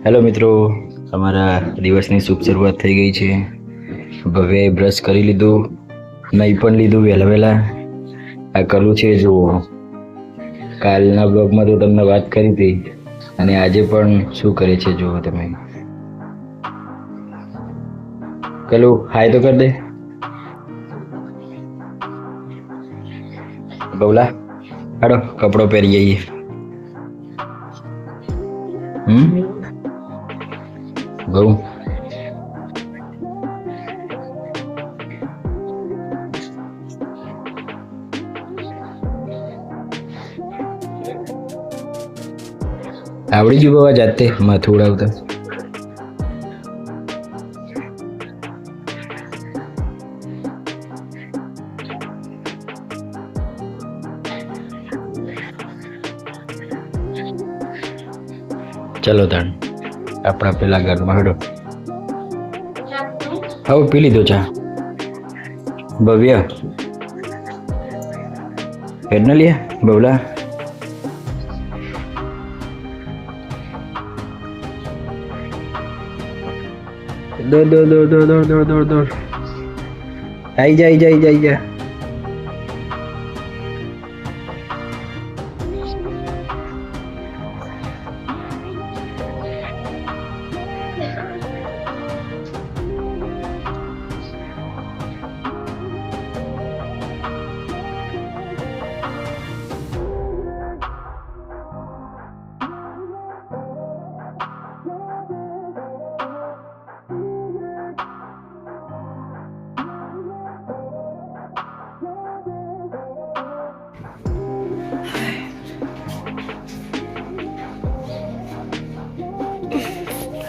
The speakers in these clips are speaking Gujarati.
હેલો મિત્રો, અમારા દિવસની શુભ શરૂઆત થઈ ગઈ છે. ભવ્યાએ બ્રશ કરી લીધું, નહીં પણ લીધું વહેલા વહેલા. આ કરવું છે જુઓ. કાલના બ્લોગમાં તો તમને વાત કરી હતી અને આજે પણ શું કરે છે જુઓ તમે. કલું હાય તો કર દે. બવલા હાડો કપડો પહેરી જઈએ. બહુ આવડી ગયું બાબા જાતે માથું ઉડાવતા. ચલો તાણ આપણા પેલા ઘરમાં હેડો. હવે પી લીધો ચા. ભવ્ય હેડ ન લે બવલા. દોડ દોડ દોડ દોડ દોડ દોડ દોડ દોડ. આઈ જા આઈ જા આઈ જા આઈ જા.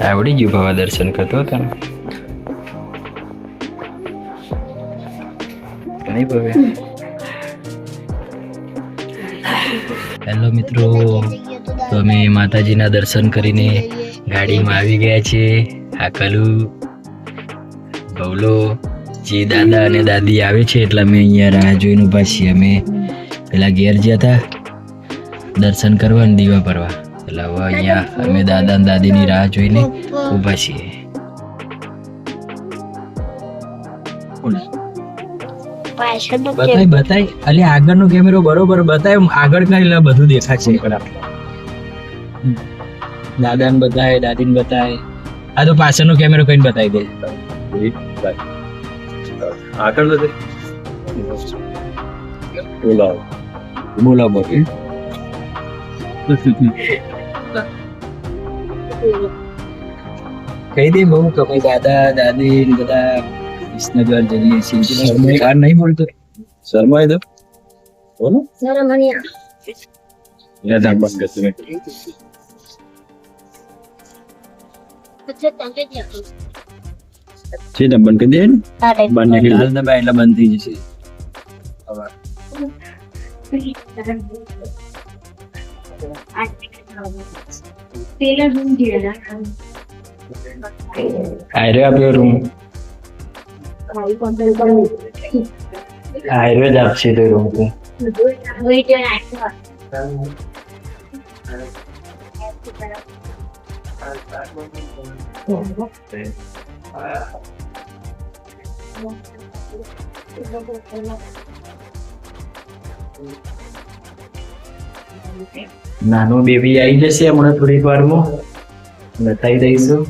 આવડી ગયું બાબા દર્શન કરતો હતો ને. નહીં ભવ્ય. હેલો મિત્રો, તો અમે માતાજીના દર્શન કરીને ગાડીમાં આવી ગયા છીએ. આ કલુ બવલો જે દાદા અને દાદી આવે છે એટલે અમે અહીંયા રાહ જોઈને ઊભા છીએ. અમે પેલા ઘેર ગયા હતા દર્શન કરવા ને દીવા ભરવા, એટલે હવે અહીંયા અમે દાદા અને દાદીની રાહ જોઈને ઊભા છીએ. બતાય અલે આગળનો કેમેરો બરોબર બતાય, આગળ કરી લે બધું દેખાશે. દાદાને બતાય, દાદીને બતાય. આ તો પાછળનો કેમેરો કઈ બતાવી દે. આગળ બોલા બોલ. કહી દે બહુ કમાઈ દાદા દાદી બધા વિસનગર જઈએ છીએ. કાર નહીં બોલતો શર્મા દો બોલો. બંધ કરી દે એટલે બંધ થઈ જશે. આયરો આપ્યો રૂમ, આયરો જ આપશે તો રૂમ તો. નાનું બેબી આવી જશે હમણાં થોડીક વારમાં, બતાવી દઈશું.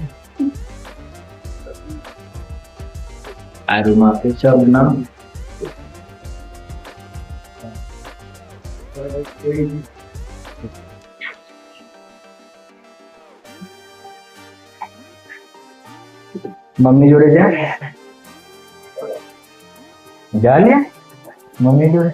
આ રૂમ આપ્યો છે નામ. મમ્મી જોડે જા જા લે મમ્મી જોડે.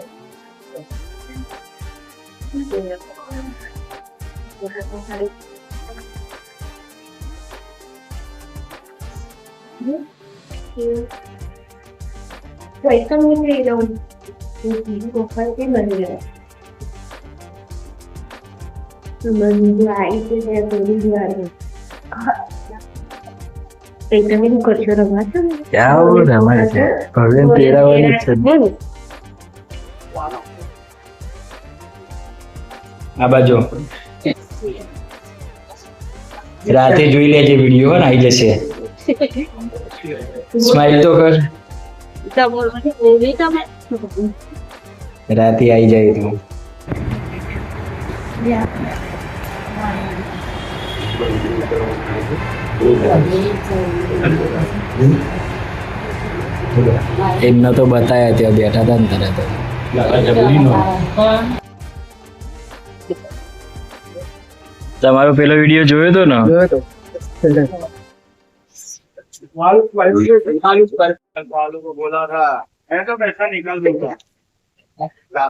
આ બાજુ રાતે જોઈ લેજે વિડીયો હો ને આવી જશે સ્માઈલ તો કર રાતે આવી જાય તું એમને તો બતાયા ત્યાં બેઠા હતા ને તરત તમારો પેલો વિડીયો જોયો તો ને बोला था मैं तो पैसा निकाल दूंगा